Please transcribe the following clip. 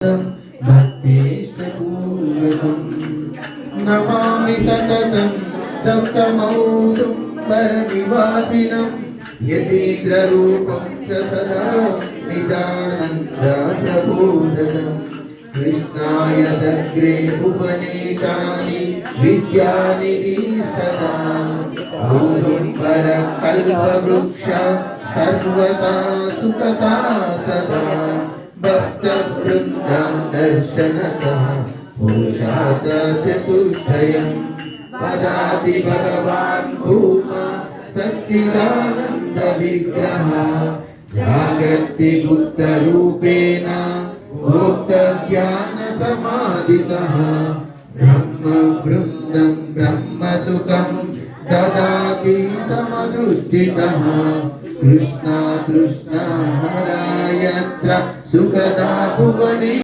भक्तेष्टपूर्वकम् नमामि सततं तप्तमौदुम्बरनिवासिनं यतीन्द्ररूपं च सदा निजानन्दप्रबोधनं कृष्णाय दग्रे उपनेशानि विद्यानिधिस्तदा औदुम्बरकल्पवृक्ष सर्वदा सुखदा सदा भक्तवृन्दं दर्शनतः पुरुषार्थ चतुष्टयम् वदाति भगवान् भूमा सच्चिदानन्द विग्रहः जागर्ति बुद्धरूपेण भोक्तज्ञान समाधितः ब्रह्मवृन्दं ब्रह्मसुखं ददाति समदृष्टितः कृष्णा कृष्णा हरायत्र सुखदा भुवने।